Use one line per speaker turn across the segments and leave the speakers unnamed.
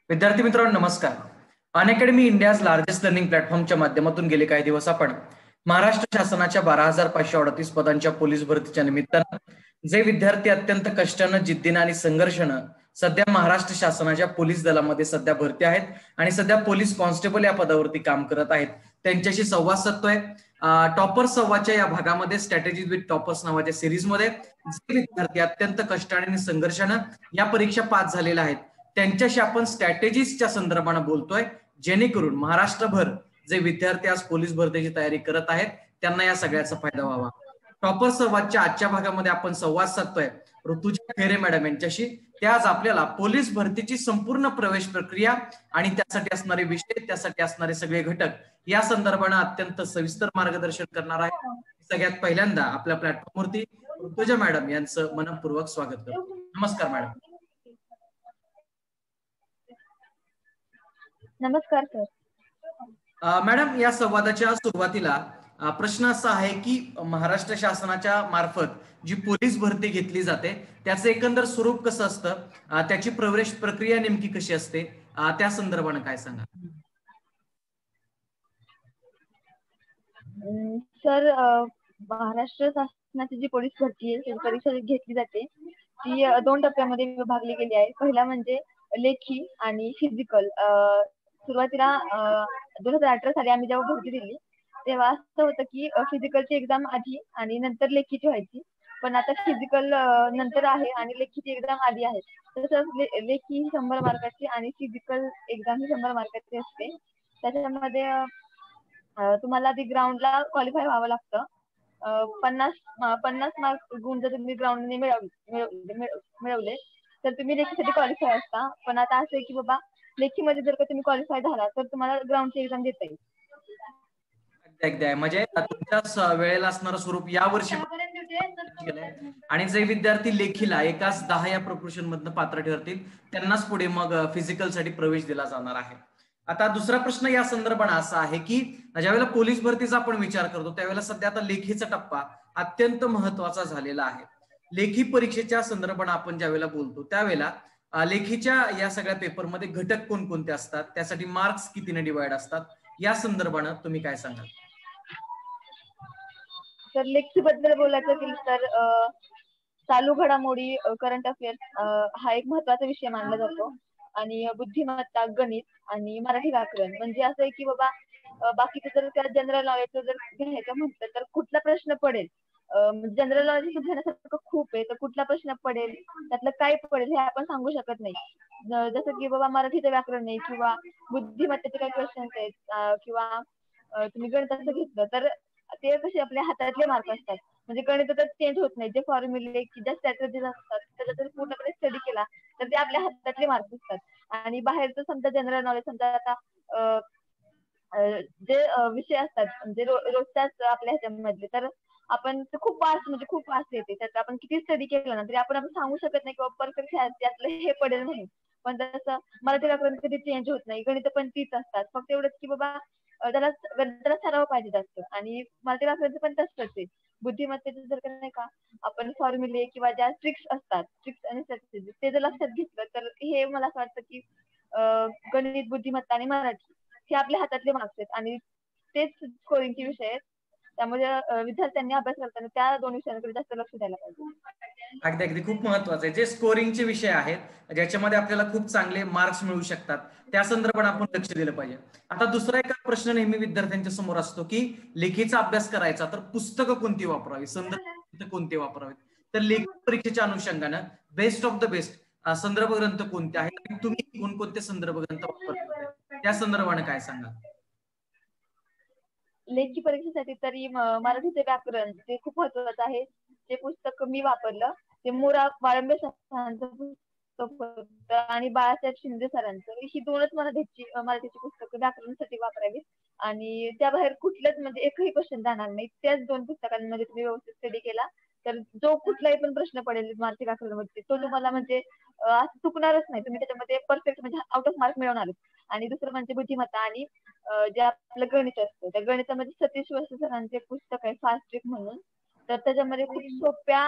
विद्यार्थी मित्रांनो नमस्कार. अनअकॅडमी इंडियाज लार्जेस्ट लर्निंग प्लॅटफॉर्मच्या माध्यमातून गेले काही दिवस आपण महाराष्ट्र शासनाच्या 12,538 पदांच्या पोलीस भरतीच्या निमित्तानं जे विद्यार्थी अत्यंत कष्टानं, जिद्दीनं आणि संघर्षानं सध्या महाराष्ट्र शासनाच्या पोलीस दलामध्ये सध्या भरती आहेत आणि सध्या पोलीस कॉन्स्टेबल या पदावरती काम करत आहेत त्यांच्याशी संवाद साधतोय. टॉपर्स संवादच्या या भागामध्ये स्ट्रॅटेजीज विथ टॉपर्स नावाच्या सिरीजमध्ये जे विद्यार्थी अत्यंत कष्टाने आणि संघर्षानं या परीक्षा पास झालेल्या आहेत त्यांच्याशी आपण स्ट्रॅटेजीजच्या संदर्भाने बोलतोय, जेणेकरून महाराष्ट्रभर जे विद्यार्थी आज पोलीस भरतीची तयारी करत आहेत त्यांना या सगळ्याचा फायदा व्हावा. टॉपर संवादच्या आजच्या भागामध्ये आपण संवाद साधतोय ऋतुजा खेरे मॅडम यांच्याशी. त्या आज आपल्याला पोलीस भरतीची संपूर्ण प्रवेश प्रक्रिया आणि त्यासाठी असणारे विषय, त्यासाठी असणारे सगळे घटक या संदर्भाने अत्यंत सविस्तर मार्गदर्शन करणार आहे. सगळ्यात पहिल्यांदा आपल्या प्लॅटफॉर्मवरती ऋतुजा मॅडम यांचं मनपूर्वक स्वागत करतो. नमस्कार मॅडम.
नमस्कार सर.
मॅडम, या संवादाच्या सुरुवातीला प्रश्न असा आहे की महाराष्ट्र शासनाच्या मार्फत जी पोलीस भरती घेतली जाते त्याचं एकंदर स्वरूप कसं असतं, त्याची प्रवेश प्रक्रिया नेमकी कशी असते, त्या संदर्भाने काय सांगा.
सर, महाराष्ट्र शासनाची जी पोलीस भरती आहे त्याची परीक्षा घेतली जाते ती 2 टप्प्यामध्ये विभागली गेली आहे. पहिला म्हणजे लेखी आणि फिजिकल. सुरुवातीला 2018 साली आम्ही जेव्हा भरती दिली तेव्हा असं होतं की फिजिकलची एक्झाम आधी आणि नंतर लेखीची व्हायची, पण आता फिजिकल नंतर आहे आणि लेखीची एक्झाम आधी आहे. तसंच लेखी 100 मार्काची आणि फिजिकल एक्झाम ही 100 मार्काची असते. त्याच्यामध्ये तुम्हाला आधी ग्राउंडला क्वालिफाय व्हावं लागतं. 50 मार्क गुण जर तुम्ही ग्राउंडने मिळवले तर तुम्ही लेखीसाठी क्वालिफाय असता. पण आता असं आहे की बाबा लेखीमध्ये जर का तुम्ही क्वालिफाय झाला तर तुम्हाला ग्राउंडची एक्झाम देता येईल.
म्हणजे तुमच्या वेळेला असणारं स्वरूप यावर्षी आणि जे विद्यार्थी लेखीला एकाच 10 या प्रपोर्शन मधनं पात्र ठरतील त्यांनाच पुढे मग फिजिकल साठी प्रवेश दिला जाणार आहे. आता दुसरा प्रश्न या संदर्भाने असा आहे की ज्यावेळेला पोलीस भरतीचा आपण विचार करतो त्यावेळेला सध्या आता लेखीचा टप्पा अत्यंत महत्वाचा झालेला आहे. लेखी परीक्षेच्या संदर्भाने आपण ज्यावेळेला बोलतो त्यावेळेला लेखीच्या या सगळ्या पेपरमध्ये घटक कोणकोणते असतात, त्यासाठी मार्क्स कितीने डिवाइड असतात, या संदर्भाने तुम्ही काय सांगाल.
तर लेखी बद्दल बोलायचं असेल तर चालू घडामोडी, करंट अफेअर्स हा एक महत्वाचा विषय मानला जातो आणि बुद्धिमत्ता, गणित आणि मराठी व्याकरण. म्हणजे असं आहे की बाबा बाकीचं जर त्या जनरल नॉलेजचं जर घ्यायचं म्हटलं तर कुठला प्रश्न पडेल, जनरल नॉलेज घेण्यासारखं खूप आहे, तर कुठला प्रश्न पडेल त्यातलं काय पडेल हे आपण सांगू शकत नाही. जसं की बाबा मराठीचं व्याकरण नाही किंवा बुद्धिमत्तेचे काही क्वेश्चन्स आहेत किंवा तुम्ही गणिताचं घेतलं तर ते कसे आपल्या हातातले मार्क असतात. म्हणजे गणित तर चेंज होत नाही, जे फॉर्म्युले की ज्या स्ट्रॅटेजीज असतात त्याचा जर पूर्णपणे स्टडी केला तर ते आपल्या हातातले मार्क असतात. आणि बाहेरचं समजा जनरल नॉलेज, समजा आता जे विषय असतात म्हणजे रोजच्याच आपल्या ह्याच्यामधले, तर आपण खूप वास्ट, म्हणजे खूप वास्ट येते त्यात. आपण किती स्टडी केलं ना तरी आपण सांगू शकत नाही किंवा परफेक्ट त्यातलं हे पडेल म्हणून. पण तसं मराठी व्याकरण कधी चेंज होत नाही, गणित पण तीच असतात. फक्त एवढंच की बाबा त्याला सराव पाहिजे जास्त. आणि मराठी व्याकरणचं पण तसंच आहे. बुद्धिमत्तेचं जर का नाही का आपण फॉर्म्युले किंवा ज्या ट्रिक्स असतात, ट्रिक्स आणि स्ट्रॅटेजी ते जर लक्षात घेतलं तर हे मला असं वाटतं की गणित, बुद्धिमत्ता आणि मराठी हे आपल्या हातातले मार्क्स आहेत आणि तेच स्कोरिंगचे विषय आहेत. त्यामुळे विद्यार्थ्यांनी अभ्यास करताना त्या 2 विषयांकडे जास्त लक्ष द्यायला पाहिजे.
अगदी अगदी खूप महत्वाचं आहे. जे स्कोरिंगचे विषय आहेत ज्याच्यामध्ये आपल्याला खूप चांगले मार्क्स मिळू शकतात त्या संदर्भात आपण लक्ष दिलं पाहिजे. आता दुसरा एक प्रश्न नेहमी विद्यार्थ्यांच्या समोर असतो की लेखीचा अभ्यास करायचा तर पुस्तकं कोणती वापरावी, संदर्भ कोणते वापरावेत. तर लेखी परीक्षेच्या अनुषंगानं बेस्ट ऑफ द बेस्ट संदर्भ ग्रंथ कोणते आहेत आणि तुम्ही कोणकोणते संदर्भ ग्रंथ वापरले होते त्या संदर्भाने काय सांगाल.
लेखी परीक्षेसाठी तरी मराठीचे व्याकरण ते खूप महत्वाचं आहे. ते पुस्तक मी वापरलं ते मोरा वाळंबे सरांचं पुस्तक होतं आणि बाळासाहेब शिंदे सरांचं. ही 2च मराठीची पुस्तकं व्याकरणासाठी वापरावीत आणि त्याबाहेर कुठलंच म्हणजे एकही क्वेश्चन जाणार नाही. त्याच 2 पुस्तकांमध्ये तुम्ही व्यवस्थित स्टडी केला तर जो कुठलाही पण प्रश्न पडेल मराठी व्याकरणामध्ये तो तुम्हाला म्हणजे असं चुकणारच नाही. तुम्ही त्याच्यामध्ये परफेक्ट म्हणजे आउट ऑफ मार्क मिळवणारच. आणि दुसरं म्हणजे बुद्धिमत्ता आणि जे आपलं गणित असतं त्या गणितामध्ये सतीश वस्त सरांचे पुस्तक आहे फास्ट ट्रिक म्हणून. तर त्याच्यामध्ये खूप सोप्या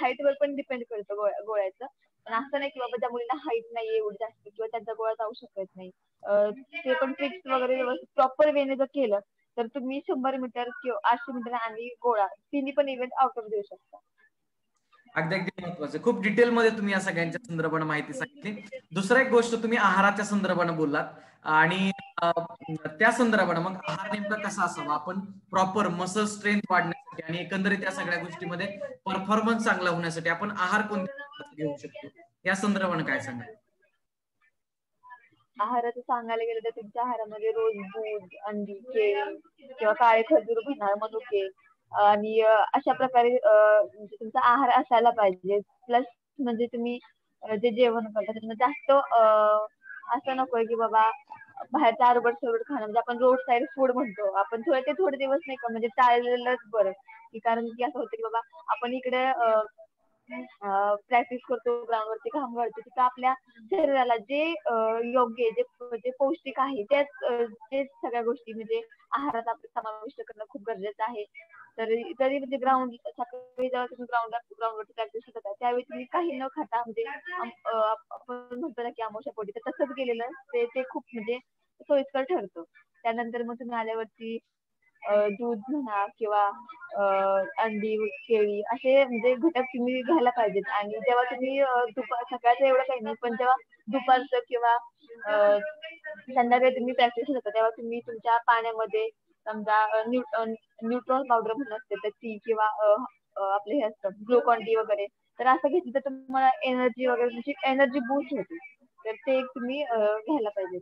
हाईट वर पण डिपेंड करतं गोळ्याचं. पण असं नाही की बाबा ज्या मुलींना हाईट नाहीये एवढी जास्त किंवा त्यांचा गोळा जाऊ शकत नाही, ते पण फिक्स वगैरे व्यवस्थित प्रॉपर वेने जर केलं तर तुम्ही 100 मीटर किंवा 800 मीटर आणि गोळा तिन्ही पण इव्हेंट आउट ऑफ देऊ शकता.
अगदी अगदी महत्वाचं. खूप डिटेलमध्ये तुम्ही या सगळ्यांच्या संदर्भाने माहिती सांगितली. दुसरा एक गोष्ट तुम्ही आहाराच्या संदर्भाने बोललात आणि त्या संदर्भाने मग आहार नेमका कसा असावा, आपण प्रॉपर मसल स्ट्रेंथ वाढण्यासाठी आणि एकंदरीत या सगळ्या गोष्टीमध्ये परफॉर्मन्स चांगला होण्यासाठी आपण आहार कोणत्या घेऊ शकतो या संदर्भाने काय सांगाल?
आहाराचं सांगायला गेलं तर तुमच्या आहारामध्ये रोज दूध, अंडी, केळी किंवा काळे खजूर म्हणा, मनुके आणि अशा प्रकारे म्हणजे तुमचा आहार असायला पाहिजे. प्लस म्हणजे तुम्ही जे जेवण करता त्याच्यामध्ये जास्त असं नकोय की बाबा बाहेरचं आरबट सरबट खाणं, म्हणजे आपण रोड साईड फूड म्हणतो आपण, थोडे दिवस नाही का म्हणजे टाळलेलंच बरं. की कारण की असं होतं की बाबा आपण इकडे प्रॅक्टिस करतो, ग्राउंडवरती घाम घालतो, तिथं आपल्या शरीराला जे योग्य जे पौष्टिक आहे तेच सगळ्या गोष्टी म्हणजे आहारात आपण समाविष्ट करणं खूप गरजेचं आहे. तरी म्हणजे सकाळी जेव्हा तुम्ही ग्राउंडवरती प्रॅक्टिस करता त्यावेळी तुम्ही काही न खाता म्हणजे आपण म्हणतो ना की आमोशा पोटी, तर तसंच गेलेलं ते खूप म्हणजे सोयीस्कर ठरतं. त्यानंतर मग तुम्ही आल्यावरती दूध म्हणा किंवा अंडी, केळी असे म्हणजे घटक तुम्ही घ्यायला पाहिजेत. आणि जेव्हा तुम्ही सकाळचं एवढं काही नाही, पण जेव्हा दुपारचं किंवा संध्याकाळी तुम्ही प्रॅक्टिस करता तेव्हा तुम्ही तुमच्या पाण्यामध्ये समजा न्यूट्रॉल पावडर म्हणून असते तर ती किंवा आपले हे असतं ग्लुकॉन डी वगैरे, तर असं घेतलं तर तुम्हाला एनर्जी वगैरे म्हणजे एनर्जी बूस्ट होते. तर ते एक तुम्ही घ्यायला पाहिजे.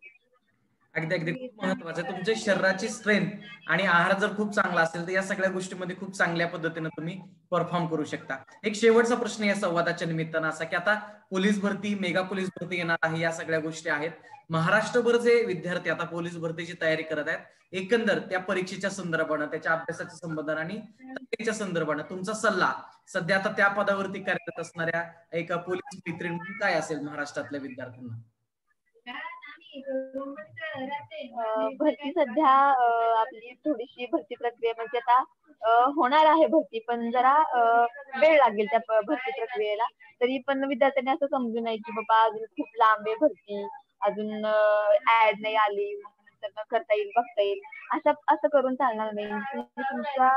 अगदी अगदी खूप महत्वाचं आहे. तुमच्या शरीराची स्ट्रेंथ आणि आहार जर खूप चांगला असेल तर या सगळ्या गोष्टींमध्ये खूप चांगल्या पद्धतीने तुम्ही परफॉर्म करू शकता. एक शेवटचा प्रश्न या संवादाच्या निमित्तानं असा की आता पोलीस भरती, मेगा पोलीस भरती येणार आहे, या सगळ्या गोष्टी आहेत. महाराष्ट्रभर जे विद्यार्थी आता पोलीस भरतीची तयारी करत आहेत, एकंदर त्या परीक्षेच्या संदर्भानं, त्याच्या अभ्यासाच्या संबंधानं आणि तयारीच्या संदर्भानं तुमचा सल्ला सध्या आता त्या पदावरती कार्यरत असणाऱ्या एका पोलीस मैत्रीण म्हणून काय असेल महाराष्ट्रातल्या विद्यार्थ्यांना?
भरती सध्या आपली थोडीशी भरती प्रक्रिया म्हणजे आता होणार आहे भरती, पण जरा वेळ लागेल त्या भरती प्रक्रियेला. तरी पण विद्यार्थ्यांनी असं समजू नये की बाबा अजून खूप लांब आहे भरती, अजून ऍड नाही आली नंतर करता येईल, बघता येईल, असं करून चालणार नाही. तुमचा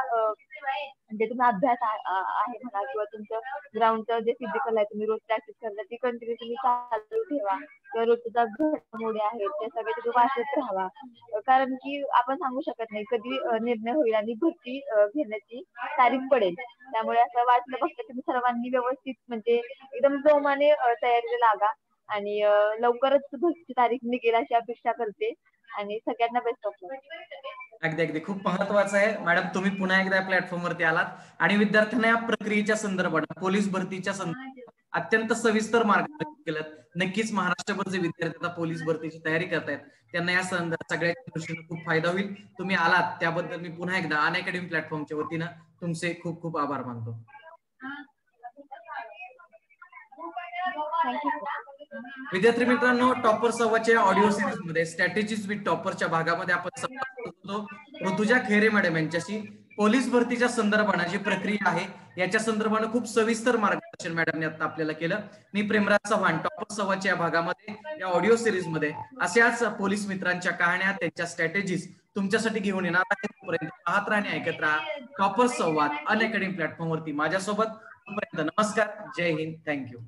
म्हणजे तुम्ही अभ्यास आहे म्हणा किंवा तुमचं ग्राउंडचं जे फिजिकल आहे तुम्ही रोज प्रॅक्टिस करता ती कंटिन्यू तुम्ही चालू ठेवा किंवा रोजच्या घडामोडी आहेत ते सगळे तुम्ही वाचत राहावा. कारण की आपण सांगू शकत नाही कधी निर्णय होईल आणि भरती घेण्याची तारीख पडेल. त्यामुळे असं वाटलं फक्त तुम्ही सर्वांनी व्यवस्थित म्हणजे एकदम जोमाने तयारीला लागा आणि लवकरच भरतीची तारीख निघेल अशी अपेक्षा करते आणि सगळ्यांना बेस्ट ऑफ लक.
अगदी अगदी खूप महत्वाचं आहे मॅडम, तुम्ही पुन्हा एकदा प्लॅटफॉर्मवरती आलात आणि विद्यार्थ्यांना या प्रक्रियेच्या संदर्भात, पोलीस भरतीच्या संदर्भात अत्यंत सविस्तर मार्गदर्शन केलं. नक्कीच महाराष्ट्रभर जे विद्यार्थी आता पोलीस भरतीची तयारी करतायत त्यांना या सगळ्याच्या दृष्टीने खूप फायदा होईल. तुम्ही आलात त्याबद्दल मी पुन्हा एकदा अनअकॅडमी प्लॅटफॉर्मच्या वतीनं तुमचे खूप खूप आभार मानतो. विद्यार्थी मित्रांनो, टॉपर संवादच्या ऑडिओ सिरीज मध्ये स्ट्रॅटेजीज विथ टॉपरच्या भागामध्ये आपण संवाद करतो ऋतुजा खैरे मॅडम यांच्याशी. पोलीस भरतीच्या संदर्भाने जी प्रक्रिया आहे याच्या संदर्भाने खूप सविस्तर मार्गदर्शन मॅडमने आता आपल्याला केलं. मी प्रेमराज चव्हाण टॉपर संवादच्या या भागामध्ये, या ऑडिओ सिरीज मध्ये अशाच पोलीस मित्रांच्या कहाण्या, त्यांच्या स्ट्रॅटेजीज तुमच्यासाठी घेऊन येणार आहे. तोपर्यंत पाहत राहा आणि ऐकत राहा टॉपर संवाद अनअकॅडमी प्लॅटफॉर्मवरती माझ्यासोबत. तोपर्यंत नमस्कार, जय हिंद, थँक्यू.